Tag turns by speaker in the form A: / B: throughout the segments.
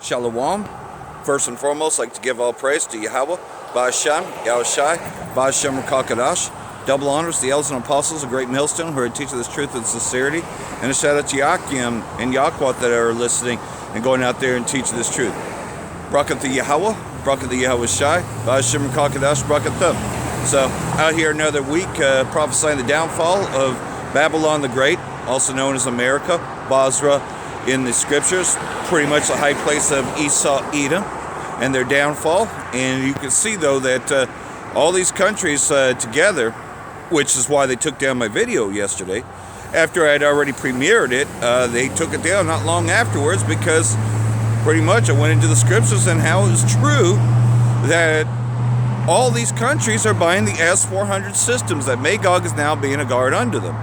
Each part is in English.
A: Shalom. First and foremost, I'd like to give all praise to Yahawah, bahasham, Yahawashi, bahasham, quadash. Double honors to the elders and apostles, a great millstone who are teaching this truth with sincerity. And a shout out to Yakim and Yahawah that are listening and going out there and teaching this truth. Brakat the Yahawah, brakat the Yahawashi, bahasham, quadash, brakat them. So, out here another week, prophesying the downfall of Babylon the Great, also known as America, Basra in the scriptures, pretty much the high place of Esau, Edom, and their downfall. And you can see, though, that all these countries together, which is why they took down my video yesterday, after I had already premiered it, they took it down not long afterwards because pretty much I went into the scriptures and how it was true that all these countries are buying the S-400 systems, that Magog is now being a guard unto them.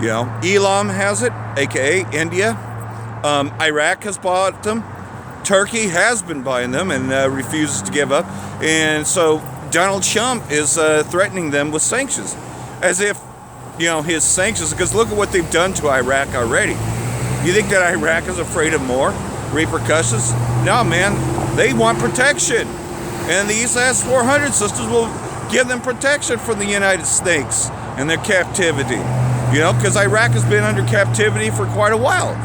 A: You know, Edom has it, aka India. Iraq has bought them. Turkey has been buying them and refuses to give up. And so Donald Trump is threatening them with sanctions, as if, you know, his sanctions, because look at what they've done to Iraq already. You think that Iraq is afraid of more repercussions? No, man, they want protection. And these S-400 systems will give them protection from the United States and their captivity. You know, because Iraq has been under captivity for quite a while,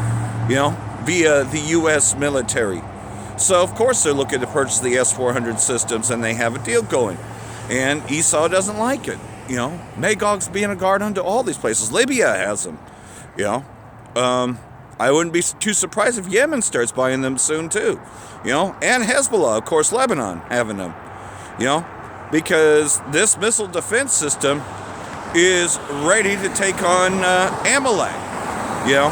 A: you know, via the U.S. military. So, of course, they're looking to purchase the S-400 systems, and they have a deal going. And Esau doesn't like it. You know, Magog's being a guard unto all these places. Libya has them, you know. I wouldn't be too surprised if Yemen starts buying them soon, too. You know, and Hezbollah, of course, Lebanon having them, you know, because this missile defense system is ready to take on Amalek, you know,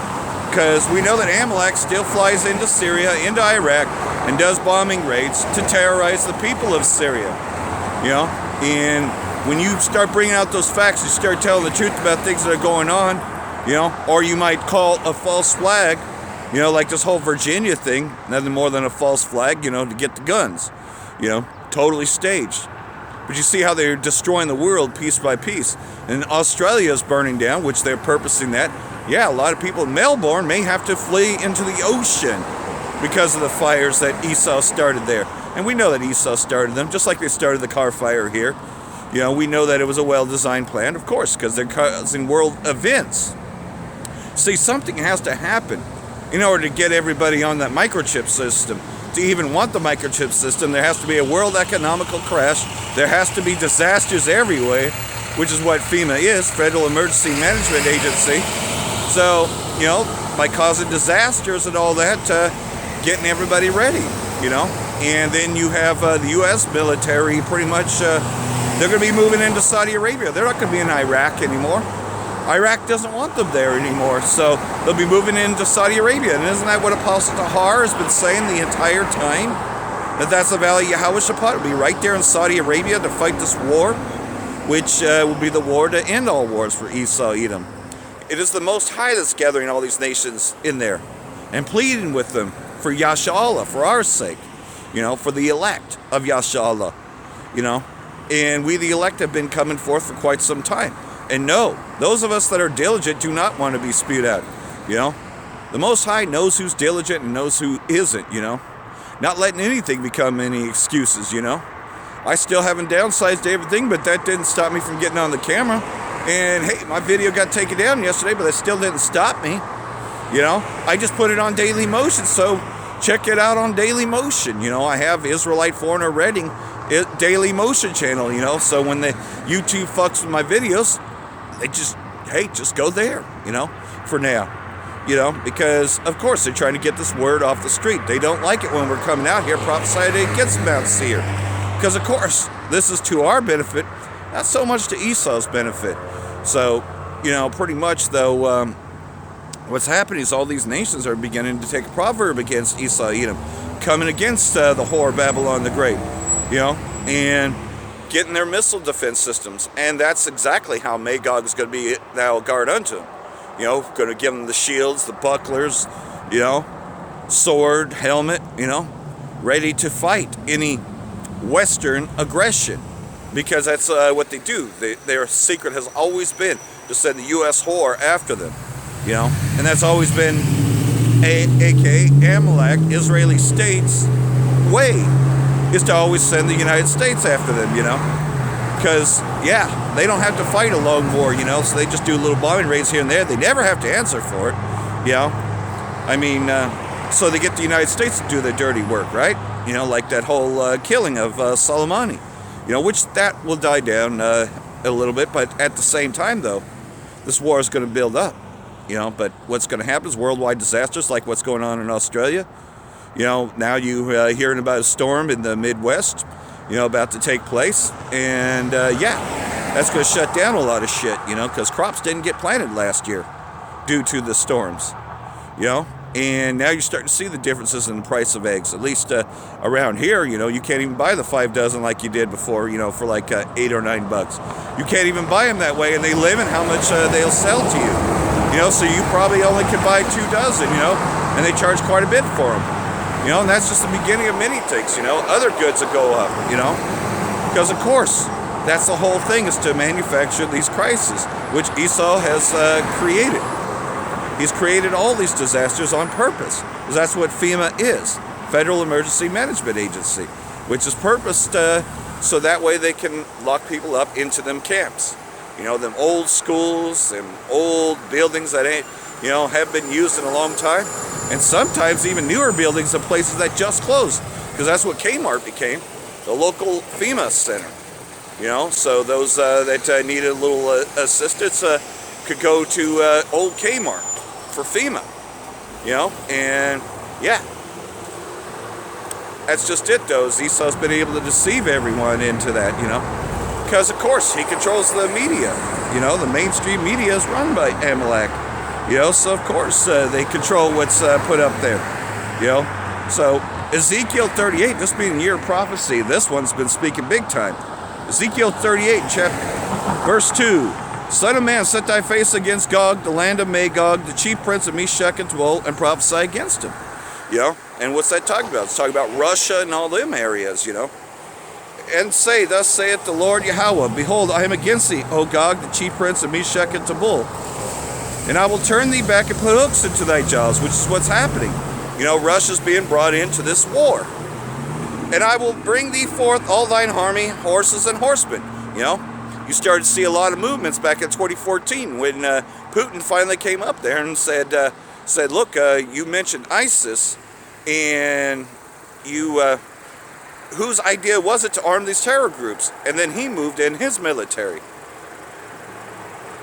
A: because we know that Amalek still flies into Syria, into Iraq, and does bombing raids to terrorize the people of Syria, you know. And when you start bringing out those facts, you start telling the truth about things that are going on, you know, or you might call a false flag, you know, like this whole Virginia thing, nothing more than a false flag, you know, to get the guns, you know, totally staged. But you see how they're destroying the world piece by piece. And Australia is burning down, which they're purposing that. Yeah, a lot of people in Melbourne may have to flee into the ocean because of the fires that Esau started there. And we know that Esau started them, just like they started the car fire here. You know, we know that it was a well-designed plan, of course, because they're causing world events. See, something has to happen in order to get everybody on that microchip system. To even want the microchip system, there has to be a world economical crash. There has to be disasters everywhere, which is what FEMA is, Federal Emergency Management Agency. So, you know, by causing disasters and all that, getting everybody ready, you know. And then you have the U.S. military pretty much, they're going to be moving into Saudi Arabia. They're not going to be in Iraq anymore. Iraq doesn't want them there anymore, so they'll be moving into Saudi Arabia. And isn't that what Apostle Tahar has been saying the entire time? That that's the Valley Yahawashi. It'll be right there in Saudi Arabia to fight this war, which will be the war to end all wars for Esau, Edom. It is the Most High that's gathering all these nations in there and pleading with them for Yashallah, for our sake, you know, for the elect of Yashallah, you know. And we, the elect, have been coming forth for quite some time. And no, those of us that are diligent do not want to be spewed out, you know. The Most High knows who's diligent and knows who isn't, you know. Not letting anything become any excuses, you know. I still haven't downsized everything, but that didn't stop me from getting on the camera. And hey, my video got taken down yesterday, but that still didn't stop me, you know. I just put it on Daily Motion, so check it out on Daily Motion. You know, I have Israelite Foreigner Reading Daily Motion channel, you know. So when the YouTube fucks with my videos, they just, hey, just go there, you know, for now, you know, because, of course, they're trying to get this word off the street. They don't like it when we're coming out here prophesying against Mount Seir, because, of course, this is to our benefit, not so much to Esau's benefit. So, you know, pretty much, though, what's happening is all these nations are beginning to take a proverb against Esau, Edom, coming against the whore Babylon the Great, you know, and getting their missile defense systems. And that's exactly how Magog is going to be now a guard unto them. You know, going to give them the shields, the bucklers, you know, sword, helmet, you know, ready to fight any Western aggression. Because that's what they do. Their secret has always been to send the U.S. whore after them, you know. And that's always been aka Amalek, Israeli states' way is to always send the United States after them, because, yeah, they don't have to fight a long war, so they just do little bombing raids here and there. They never have to answer for it, I mean, so they get the United States to do their dirty work, right? Like that whole killing of Soleimani, which that will die down a little bit, but at the same time, though, this war is going to build up, but what's going to happen is worldwide disasters like what's going on in Australia. Now you hearing about a storm in the Midwest, about to take place, and that's going to shut down a lot of shit, because crops didn't get planted last year due to the storms, and now you're starting to see the differences in the price of eggs, at least around here. You can't even buy the 5 dozen like you did before, for like $8 or $9. You can't even buy them that way, and they limit how much they'll sell to you, so you probably only can buy 2 dozen, and they charge quite a bit for them. And that's just the beginning of many things, other goods that go up, because of course, that's the whole thing, is to manufacture these crises, which Esau has created. He's created all these disasters on purpose, because that's what FEMA is, Federal Emergency Management Agency, which is purposed so that way they can lock people up into them camps. Them old schools and old buildings that ain't, have been used in a long time. And sometimes even newer buildings of places that just closed, because that's what Kmart became, the local FEMA center. So those that needed a little assistance could go to old Kmart for FEMA. And yeah, that's just it, though. Esau's been able to deceive everyone into that, because of course he controls the media. The mainstream media is run by Amalek. So of course they control what's put up there. So Ezekiel 38, this being the year of prophecy, this one's been speaking big time. Ezekiel 38, verse 2. Son of man, set thy face against Gog, the land of Magog, the chief prince of Meshech and Tubal, and prophesy against him. And what's that talking about? It's talking about Russia and all them areas, And say, thus saith the Lord Yahawah, behold, I am against thee, O Gog, the chief prince of Meshech and Tubal. And I will turn thee back and put hooks into thy jaws, which is what's happening. Russia's being brought into this war. And I will bring thee forth all thine army, horses and horsemen. You started to see a lot of movements back in 2014 when Putin finally came up there and said, look, you mentioned ISIS, and you, whose idea was it to arm these terror groups? And then he moved in his military.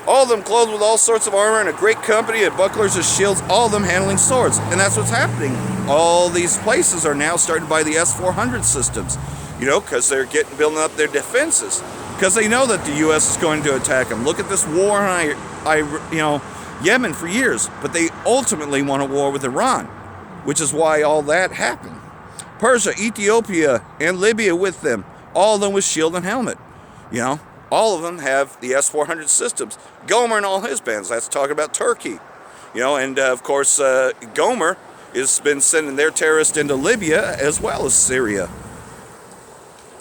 A: All of them clothed with all sorts of armor and a great company of bucklers and shields, all of them handling swords. And that's what's happening. All these places are now starting to buy the S-400 systems, because they're building up their defenses. Because they know that the U.S. is going to attack them. Look at this war in Yemen for years. But they ultimately want a war with Iran, which is why all that happened. Persia, Ethiopia, and Libya with them, all of them with shield and helmet, All of them have the S-400 systems. Gomer and all his bands, that's talking about Turkey. And of course, Gomer has been sending their terrorists into Libya as well as Syria.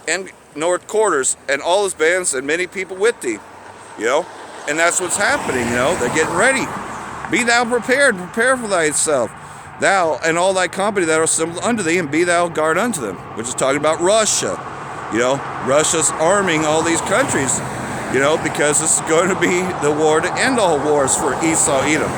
A: And North Quarters and all his bands and many people with thee. And that's what's happening, they're getting ready. Be thou prepared, prepare for thyself. Thou and all thy company that are assembled unto thee, and be thou guard unto them. Which is talking about Russia. Russia's arming all these countries, because this is going to be the war to end all wars for Esau, Edom,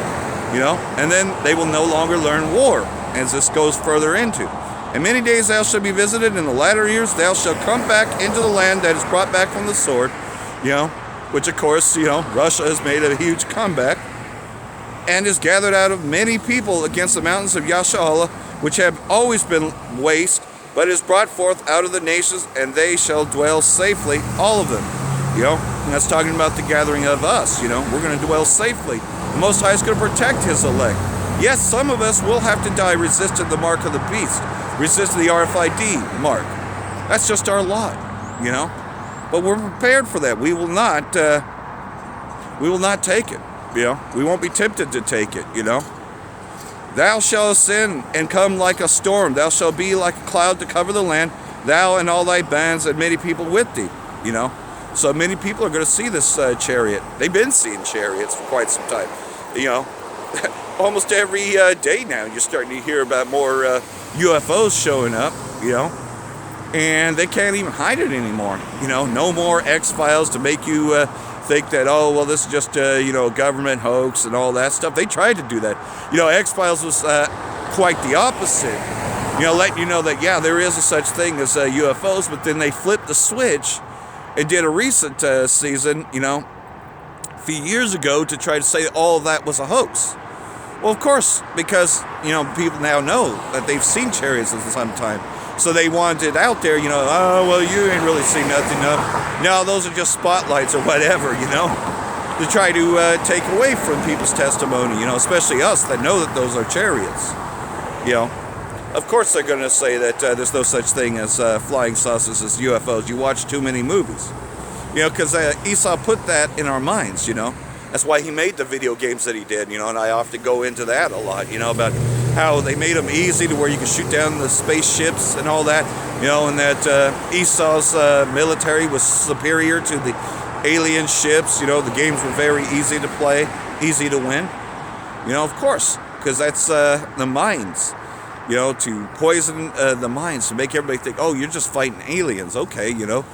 A: and then they will no longer learn war, as this goes further into. And many days thou shalt be visited, in the latter years thou shalt come back into the land that is brought back from the sword, which of course, Russia has made a huge comeback, and is gathered out of many people against the mountains of Yahawah, which have always been waste, but is brought forth out of the nations, and they shall dwell safely, all of them. And that's talking about the gathering of us, we're going to dwell safely. The Most High is going to protect his elect. Yes, some of us will have to die resisting the mark of the beast, resisting the RFID mark. That's just our lot, But we're prepared for that. We will not take it, We won't be tempted to take it, Thou shalt ascend and come like a storm. Thou shalt be like a cloud to cover the land, thou and all thy bands and many people with thee. So many people are going to see this chariot. They've been seeing chariots for quite some time. almost every day now, you're starting to hear about more UFOs showing up, you know, and they can't even hide it anymore. You know, no more X-Files to make you think that, oh, well, this is just, you know, a government hoax and all that stuff. They tried to do that. You know, X-Files was quite the opposite. You know, letting you know that, yeah, there is a such thing as UFOs, but then they flipped the switch and did a recent season, you know, a few years ago to try to say all of that was a hoax. Well, of course, because, you know, people now know that they've seen chariots at some time. So they wanted it out there, you know, oh, well, you ain't really seen nothing. No, those are just spotlights or whatever, you know, to try to take away from people's testimony, you know, especially us that know that those are chariots, you know. Of course they're going to say that there's no such thing as flying saucers as UFOs. You watch too many movies. You know, because Esau put that in our minds, you know. That's why he made the video games that he did, you know, and I often go into that a lot, you know, about how they made them easy to where you can shoot down the spaceships and all that, you know, and that Esau's military was superior to the alien ships. You know, the games were very easy to play, easy to win. You know, of course, because that's the minds. You know, to poison the minds, to make everybody think, oh, you're just fighting aliens. Okay, you know.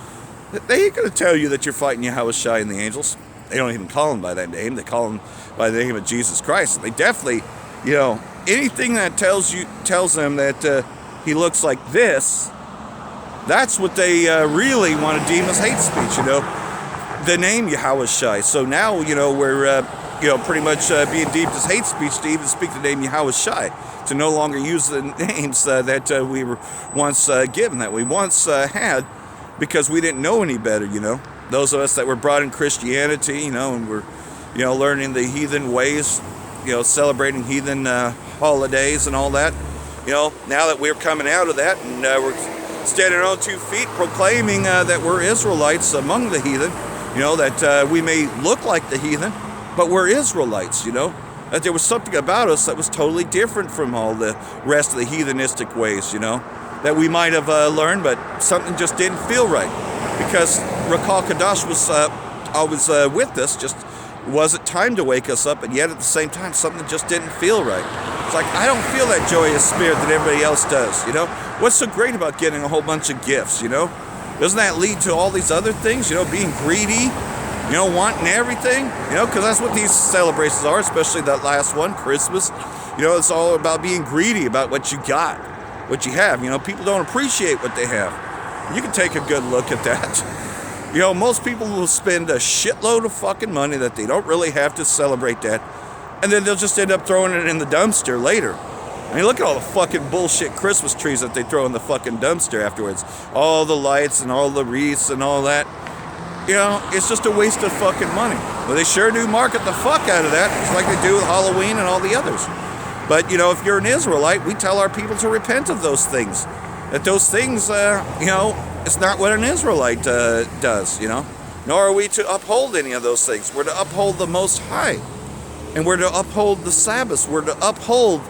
A: They ain't going to tell you that you're fighting Yahawashi and the angels. They don't even call him by that name. They call him by the name of Jesus Christ. They definitely, you know, anything that tells them that he looks like this, that's what they really want to deem as hate speech, you know. The name Yahawashi. So now, you know, we're, you know, pretty much being deemed as hate speech to even speak the name Yahawashi. To no longer use the names that we were once given, that we once had, because we didn't know any better, you know. Those of us that were brought in Christianity, you know, and we're, you know, learning the heathen ways, you know, celebrating heathen holidays and all that. You know, now that we're coming out of that and we're standing on 2 feet proclaiming that we're Israelites among the heathen, you know, that we may look like the heathen, but we're Israelites, you know. That there was something about us that was totally different from all the rest of the heathenistic ways, you know, that we might have learned, but something just didn't feel right. Because quadash was always with us, just wasn't time to wake us up, and yet at the same time, something just didn't feel right. It's like, I don't feel that joyous spirit that everybody else does, you know. What's so great about getting a whole bunch of gifts, you know? Doesn't that lead to all these other things, you know, being greedy? You know, wanting everything, you know, because that's what these celebrations are, especially that last one, Christmas. You know, it's all about being greedy about what you got, what you have. You know, people don't appreciate what they have. You can take a good look at that. You know, most people will spend a shitload of fucking money that they don't really have to celebrate that, and then they'll just end up throwing it in the dumpster later. I mean, look at all the fucking bullshit Christmas trees that they throw in the fucking dumpster afterwards. All the lights and all the wreaths and all that. You know, it's just a waste of fucking money. Well, they sure do market the fuck out of that, just like they do with Halloween and all the others. But, you know, if you're an Israelite, we tell our people to repent of those things. That those things, you know, it's not what an Israelite does, you know. Nor are we to uphold any of those things. We're to uphold the Most High. And we're to uphold the Sabbath. We're to uphold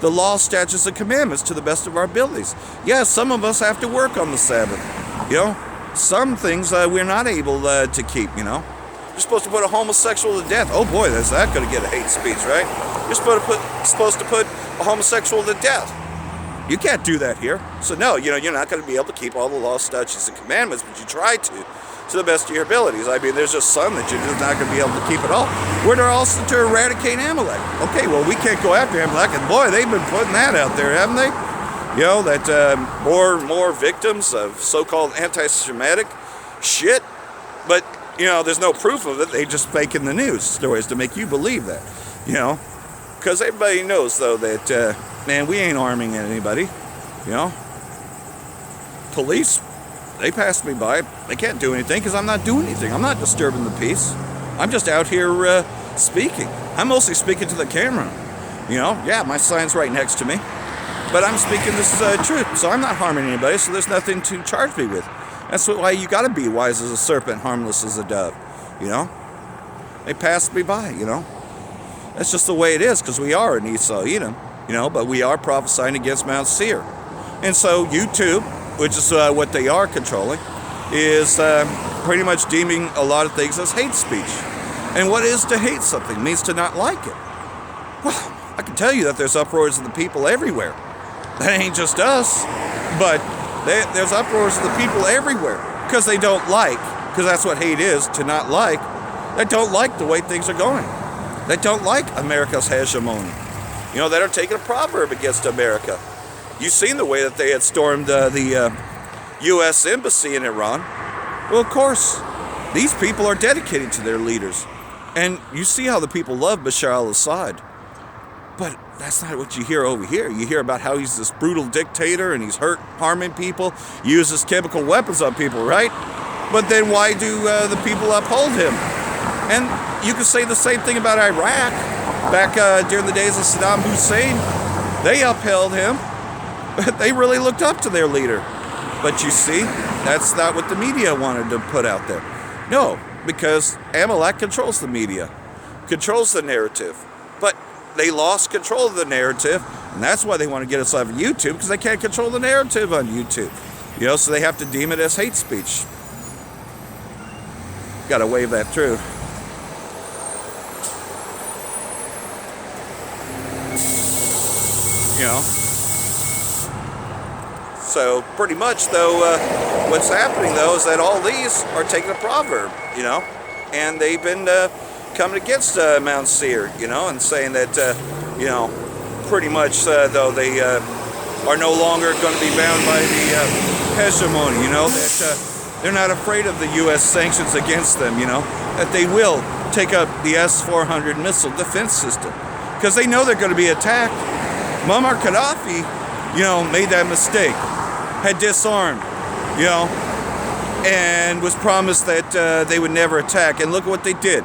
A: the law, statutes, and commandments to the best of our abilities. Yeah, some of us have to work on the Sabbath, you know. Some things we're not able to keep, you know. You're supposed to put a homosexual to death. Oh boy, is that going to get a hate speech, right? You're supposed to put a homosexual to death. You can't do that here. So no, you know, you're not going to be able to keep all the laws, statutes, and commandments, but you try to the best of your abilities. I mean, there's just some that you're just not going to be able to keep at all. We're also to eradicate Amalek. Okay, well, we can't go after Amalek, and boy, they've been putting that out there, haven't they? You know, that more victims of so-called anti-Semitic shit. But, you know, there's no proof of it. They just fake in the news stories to make you believe that, you know. Because everybody knows, though, that, man, we ain't arming anybody, you know. Police, they pass me by. They can't do anything because I'm not doing anything. I'm not disturbing the peace. I'm just out here speaking. I'm mostly speaking to the camera, you know. Yeah, my sign's right next to me. But I'm speaking this truth, so I'm not harming anybody, so there's nothing to charge me with. That's why you got to be wise as a serpent, harmless as a dove, you know? They passed me by, you know? That's just the way it is, because we are in Esau, Edom, you know, but we are prophesying against Mount Seir. And so YouTube, which is what they are controlling, is pretty much deeming a lot of things as hate speech. And what is to hate something? It means to not like it. Well, I tell you that there's uproars of the people everywhere. That ain't just us, but there's uproars of the people everywhere because they don't like, because that's what hate is, to not like. They don't like the way things are going. They don't like America's hegemony. You know, that are taking a proverb against America. You've seen the way that they had stormed the U.S. Embassy in Iran. Well, of course, these people are dedicated to their leaders. And you see how the people love Bashar al-Assad. But that's not what you hear over here. You hear about how he's this brutal dictator and he's harming people, uses chemical weapons on people, right? But then why do the people uphold him? And you can say the same thing about Iraq. Back during the days of Saddam Hussein, they upheld him. They really looked up to their leader. But you see, that's not what the media wanted to put out there. No, because Amalek controls the media, controls the narrative. But they lost control of the narrative, and that's why they want to get us off of YouTube, because they can't control the narrative on YouTube. You know, so they have to deem it as hate speech. Gotta wave that through. You know. So pretty much, though, what's happening, though, is that all these are taking a proverb, you know, and they've been coming against Mount Seir, you know, and saying that, you know, pretty much, though, they are no longer going to be bound by the hegemony, you know, that they're not afraid of the U.S. sanctions against them, you know, that they will take up the S-400 missile defense system, because they know they're going to be attacked. Muammar Gaddafi, you know, made that mistake, had disarmed, you know, and was promised that they would never attack. And look at what they did.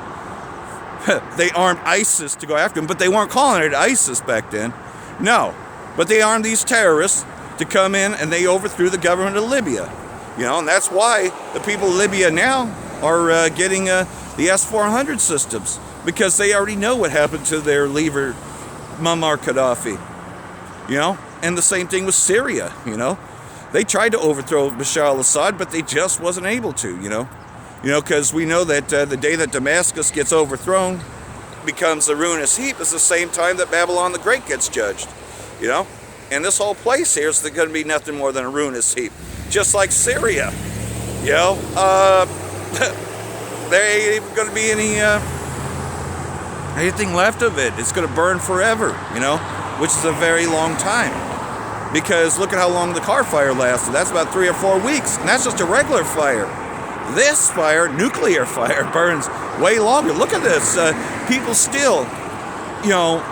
A: They armed ISIS to go after him, but they weren't calling it ISIS back then. No, but they armed these terrorists to come in, and they overthrew the government of Libya. You know, and that's why the people of Libya now are getting the S-400 systems, because they already know what happened to their leader, Muammar Gaddafi. You know, and the same thing with Syria, you know. They tried to overthrow Bashar al-Assad, but they just wasn't able to, you know. You know, because we know that the day that Damascus gets overthrown, becomes a ruinous heap, is the same time that Babylon the Great gets judged, you know. And this whole place here is going to be nothing more than a ruinous heap, just like Syria, you know. There ain't even going to be anything left of it. It's going to burn forever, you know, which is a very long time. Because look at how long the car fire lasted. That's about 3 or 4 weeks. And that's just a regular fire. This fire, nuclear fire, burns way longer. Look at this. People still, you know,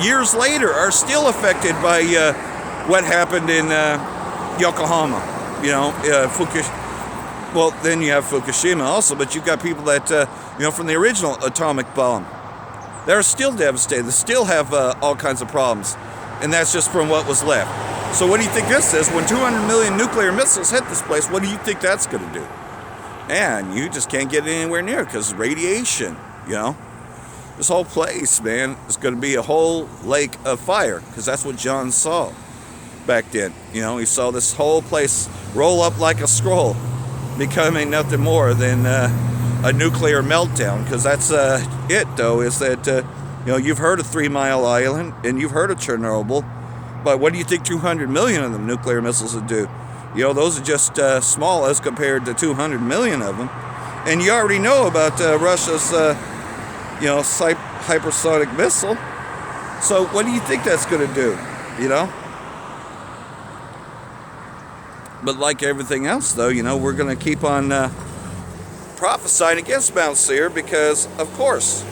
A: years later are still affected by what happened in Yokohama. You know, well, then you have Fukushima also, but you've got people that, you know, from the original atomic bomb. They're still devastated. They still have all kinds of problems. And that's just from what was left. So what do you think this is? When 200 million nuclear missiles hit this place, what do you think that's going to do? And you just can't get anywhere near it because radiation, you know. This whole place, man, is going to be a whole lake of fire, because that's what John saw back then. You know, he saw this whole place roll up like a scroll, becoming nothing more than a nuclear meltdown, because that's it, though, is that, you know, you've heard of 3 Mile Island, and you've heard of Chernobyl, but what do you think 200 million of them nuclear missiles would do? You know, those are just small as compared to 200 million of them. And you already know about Russia's, you know, hypersonic missile. So what do you think that's going to do, you know? But like everything else, though, you know, we're going to keep on prophesying against Mount Seir because, of course,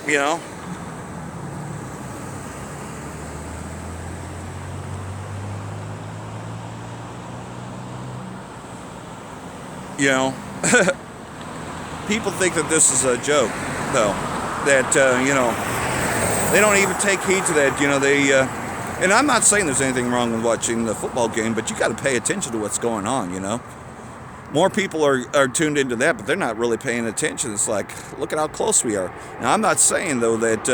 A: you know, people think that this is a joke, though, that, you know, they don't even take heed to that, you know, they, and I'm not saying there's anything wrong with watching the football game, but you got to pay attention to what's going on, you know. More people are tuned into that, but they're not really paying attention. It's like, look at how close we are. Now, I'm not saying, though, that,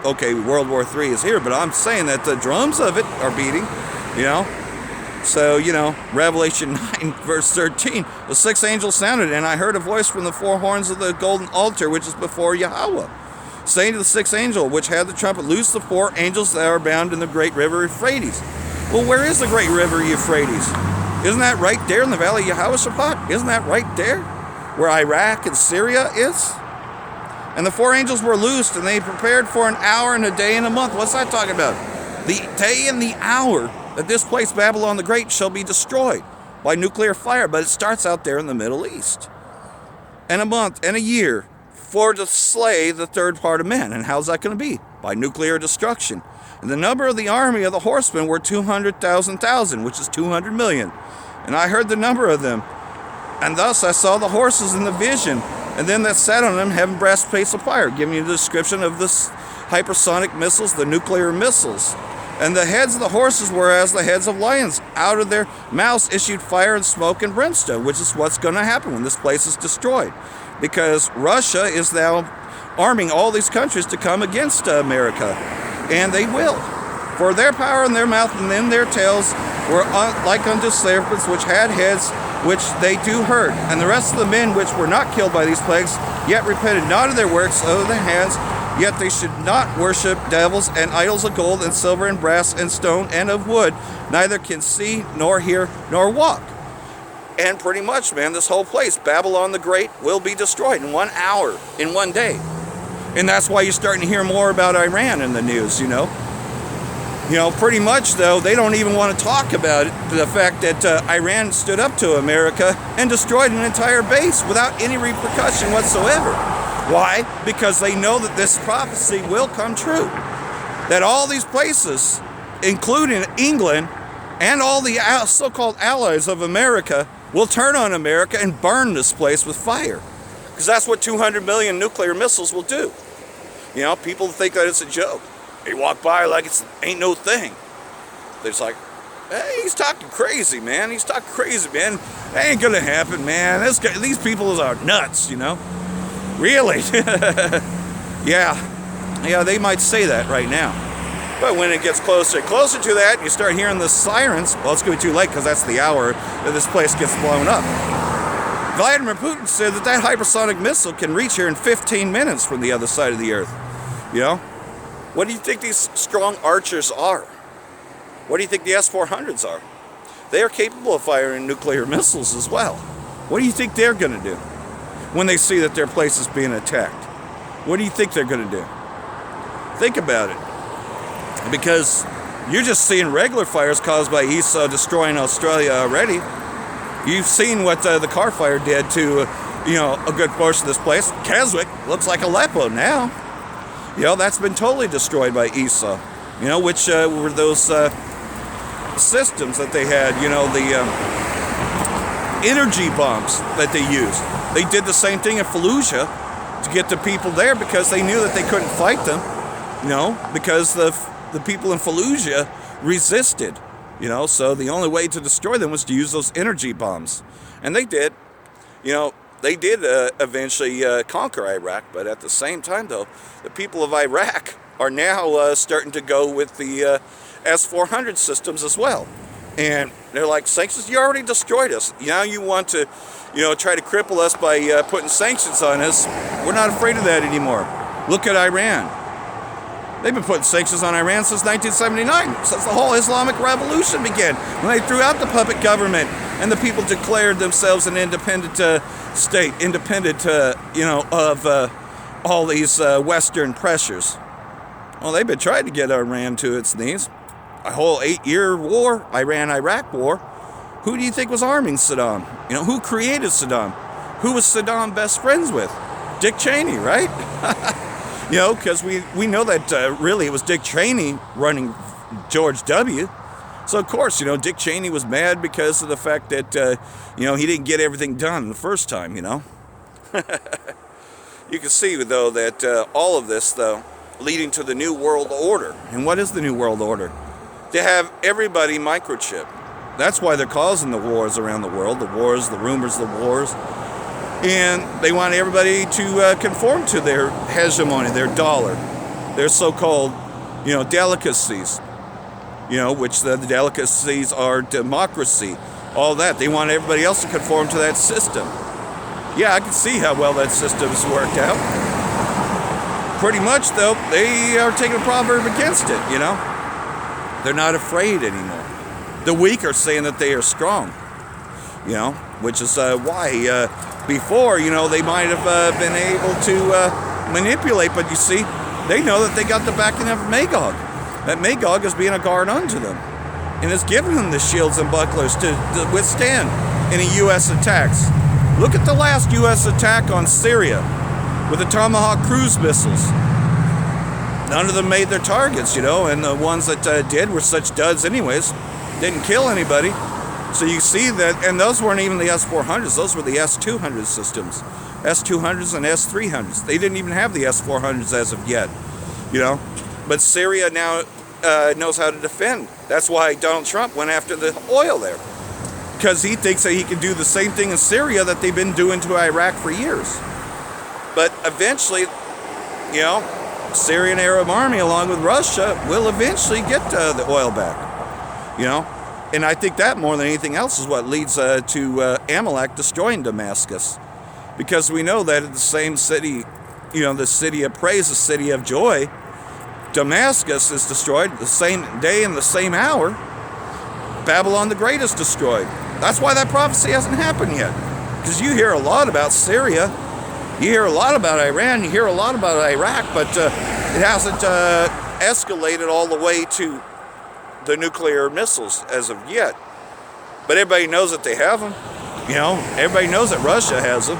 A: okay, World War III is here, but I'm saying that the drums of it are beating, you know. So, you know, Revelation 9, verse 13, the 6th angel sounded, and I heard a voice from the 4 horns of the golden altar, which is before Yahawah, saying to the sixth angel, which had the trumpet, loose the 4 angels that are bound in the great river Euphrates. Well, where is the great river Euphrates? Isn't that right there in the valley of Yahawashi? Isn't that right there where Iraq and Syria is? And the 4 angels were loosed, and they prepared for an hour and a day and a month. What's that talking about? The day and the hour that this place, Babylon the Great, shall be destroyed by nuclear fire. But it starts out there in the Middle East. And a month and a year for to slay the third part of men. And how's that going to be? By nuclear destruction. And the number of the army of the horsemen were 200,000, which is 200 million. And I heard the number of them. And thus I saw the horses in the vision, and them that sat on them having breastplates of fire, giving you the description of the hypersonic missiles, the nuclear missiles. And the heads of the horses were as the heads of lions. Out of their mouths issued fire and smoke and brimstone, which is what's going to happen when this place is destroyed. Because Russia is now arming all these countries to come against America. And they will. For their power in their mouth and in their tails were like unto serpents which had heads, which they do hurt. And the rest of the men which were not killed by these plagues, yet repented not of their works of their hands, yet they should not worship devils and idols of gold and silver and brass and stone and of wood, neither can see nor hear nor walk. And pretty much, man, this whole place, Babylon the Great, will be destroyed in 1 hour, in 1 day. And that's why you're starting to hear more about Iran in the news, you know. You know, pretty much, though, they don't even want to talk about it, the fact that Iran stood up to America and destroyed an entire base without any repercussion whatsoever. Why? Because they know that this prophecy will come true. That all these places, including England and all the so-called allies of America, will turn on America and burn this place with fire. Because that's what 200 million nuclear missiles will do. You know, people think that it's a joke. They walk by like it ain't no thing. They're just like, hey, he's talking crazy, man. He's talking crazy, man. That ain't gonna happen, man. These people are nuts, you know? Really? Yeah, they might say that right now. But when it gets closer and closer to that, you start hearing the sirens. Well, it's going to be too late because that's the hour that this place gets blown up. Vladimir Putin said that hypersonic missile can reach here in 15 minutes from the other side of the earth. You know? What do you think these strong archers are? What do you think the S-400s are? They are capable of firing nuclear missiles as well. What do you think they're going to do when they see that their place is being attacked? What do you think they're going to do? Think about it. Because you're just seeing regular fires caused by Esau destroying Australia already. You've seen what the car fire did to, a good portion of this place. Keswick looks like Aleppo now. That's been totally destroyed by Esau. Which were those systems that they had, the energy bombs that they used. They did the same thing in Fallujah to get the people there because they knew that they couldn't fight them, because the people in Fallujah resisted, so the only way to destroy them was to use those energy bombs. And they did, they did eventually conquer Iraq, but at the same time, though, the people of Iraq are now starting to go with the S-400 systems as well. And they're like, sanctions, you already destroyed us. Now you want to, try to cripple us by putting sanctions on us. We're not afraid of that anymore. Look at Iran. They've been putting sanctions on Iran since 1979, since the whole Islamic Revolution began, when they threw out the puppet government and the people declared themselves an independent state, independent, of all these Western pressures. Well, they've been trying to get Iran to its knees. A whole 8-year war, Iran-Iraq war. Who do you think was arming Saddam? Who created Saddam? Who was Saddam best friends with? Dick Cheney, right? Because we know that really it was Dick Cheney running George W. So, of course, Dick Cheney was mad because of the fact that, he didn't get everything done the first time, You can see, though, that all of this, though, leading to the New World Order. And what is the New World Order? To have everybody microchipped. That's why they're causing the wars around the world, the wars, the rumors, the wars. And they want everybody to conform to their hegemony, their dollar, their so-called, delicacies, which the delicacies are democracy, all that. They want everybody else to conform to that system. Yeah, I can see how well that system's worked out. pretty much, though, they are taking a proverb against it, you know? They're not afraid anymore. The weak are saying that they are strong, you know, which is why before, you know, they might have been able to manipulate, but you see, they know that they got the backing of Magog. That Magog is being a guard unto them and is giving them the shields and bucklers to withstand any U.S. attacks. Look at the last U.S. attack on Syria with the Tomahawk cruise missiles. None of them made their targets, you know, and the ones that did were such duds anyways. Didn't kill anybody. So you see that, and those weren't even the S-400s, those were the S-200 systems. S-200s and S-300s. They didn't even have the S-400s as of yet, you know. But Syria now knows how to defend. That's why Donald Trump went after the oil there. Because he thinks that he can do the same thing in Syria that they've been doing to Iraq for years. But eventually, you know, Syrian Arab army along with Russia will eventually get the oil back, you know. And I think that more than anything else is what leads to Amalek destroying Damascus. Because we know that in the same city, you know, the city of praise, the city of joy, Damascus is destroyed the same day and the same hour. Babylon the Great is destroyed. That's why that prophecy hasn't happened yet. Because you hear a lot about Syria, you hear a lot about Iran, you hear a lot about Iraq, but it hasn't escalated all the way to the nuclear missiles as of yet. But everybody knows that they have them. You know, everybody knows that Russia has them.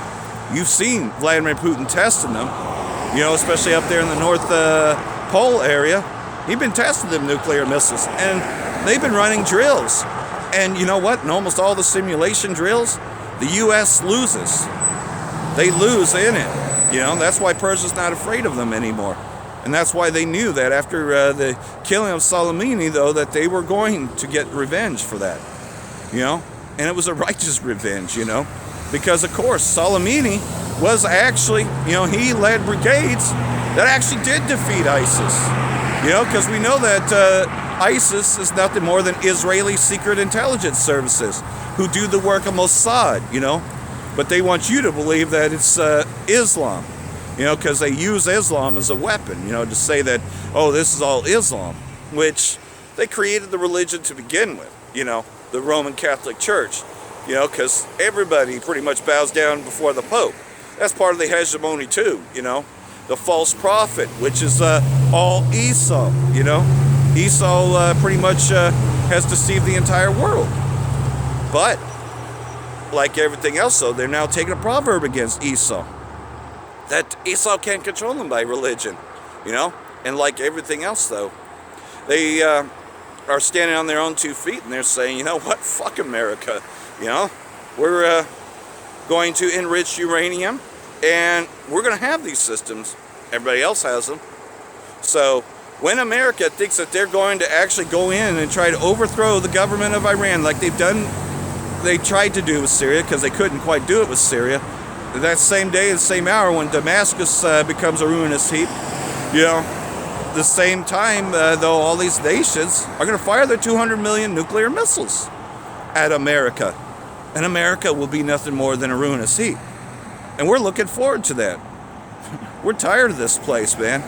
A: You've seen Vladimir Putin testing them, you know, especially up there in the North Pole area. He's been testing them nuclear missiles, and they've been running drills. And you know what? In almost all the simulation drills, the U.S. loses. They lose in it. You know, that's why Persia's not afraid of them anymore. And that's why they knew that after the killing of Soleimani, though, that they were going to get revenge for that. You know? And it was a righteous revenge, you know? Because, of course, Soleimani was actually, you know, he led brigades that actually did defeat ISIS. You know, because we know that ISIS is nothing more than Israeli secret intelligence services who do the work of Mossad, you know? But they want you to believe that it's Islam. You know, because they use Islam as a weapon, you know, to say that, oh, this is all Islam, which they created the religion to begin with, you know, the Roman Catholic Church, you know, because everybody pretty much bows down before the Pope. That's part of the hegemony too, you know, the false prophet, which is all Esau, you know. Esau pretty much has deceived the entire world. But, like everything else, though, they're now taking a proverb against Esau. That Esau can't control them by religion, you know? And like everything else, though, they are standing on their own 2 feet, and they're saying, you know what, fuck America, you know? We're going to enrich uranium, and we're going to have these systems. Everybody else has them. So when America thinks that they're going to actually go in and try to overthrow the government of Iran, like they tried to do with Syria, because they couldn't quite do it with Syria, that same day, the same hour, when Damascus becomes a ruinous heap, you know, the same time, though, all these nations are going to fire their 200 million nuclear missiles at America. And America will be nothing more than a ruinous heap. And we're looking forward to that. We're tired of this place, man.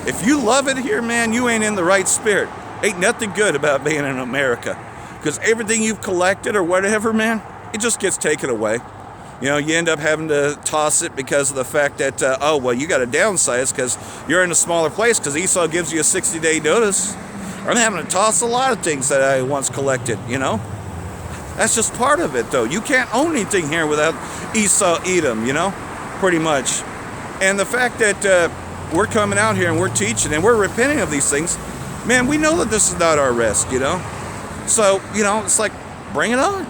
A: If you love it here, man, you ain't in the right spirit. Ain't nothing good about being in America. Because everything you've collected or whatever, man, it just gets taken away. You know, you end up having to toss it because of the fact that, oh, well, you got to downsize because you're in a smaller place because Esau gives you a 60-day notice. I'm having to toss a lot of things that I once collected, you know. That's just part of it, though. You can't own anything here without Esau, Edom, you know, pretty much. And the fact that we're coming out here and we're teaching and we're repenting of these things, man, we know that this is not our rest, you know. So, you know, it's like, bring it on.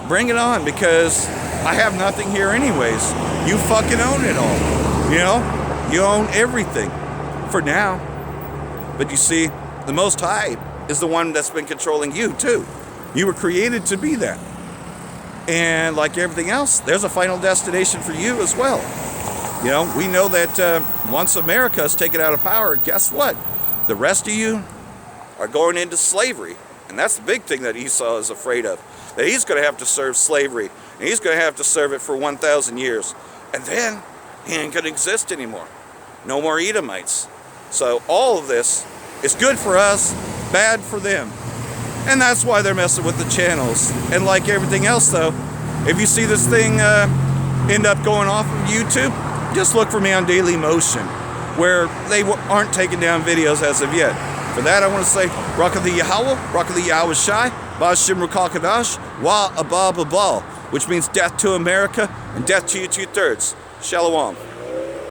A: Bring it on, because I have nothing here anyways. You fucking own it all. You know? You own everything. For now. But you see, the Most High is the one that's been controlling you too. You were created to be that. And like everything else, there's a final destination for you as well. You know, we know that once America is taken out of power, guess what? The rest of you are going into slavery. And that's the big thing that Esau is afraid of. That he's going to have to serve slavery. And he's going to have to serve it for 1,000 years. And then he ain't going to exist anymore. No more Edomites. So all of this is good for us, bad for them. And that's why they're messing with the channels. And like everything else though, if you see this thing end up going off of YouTube, just look for me on Daily Motion, where they aren't taking down videos as of yet. For that, I want to say, Rawcha the Yahawah, Rawcha the Yahawashi, bahasham quadash, wa abba, which means death to America and death to you 2/3. Shalom.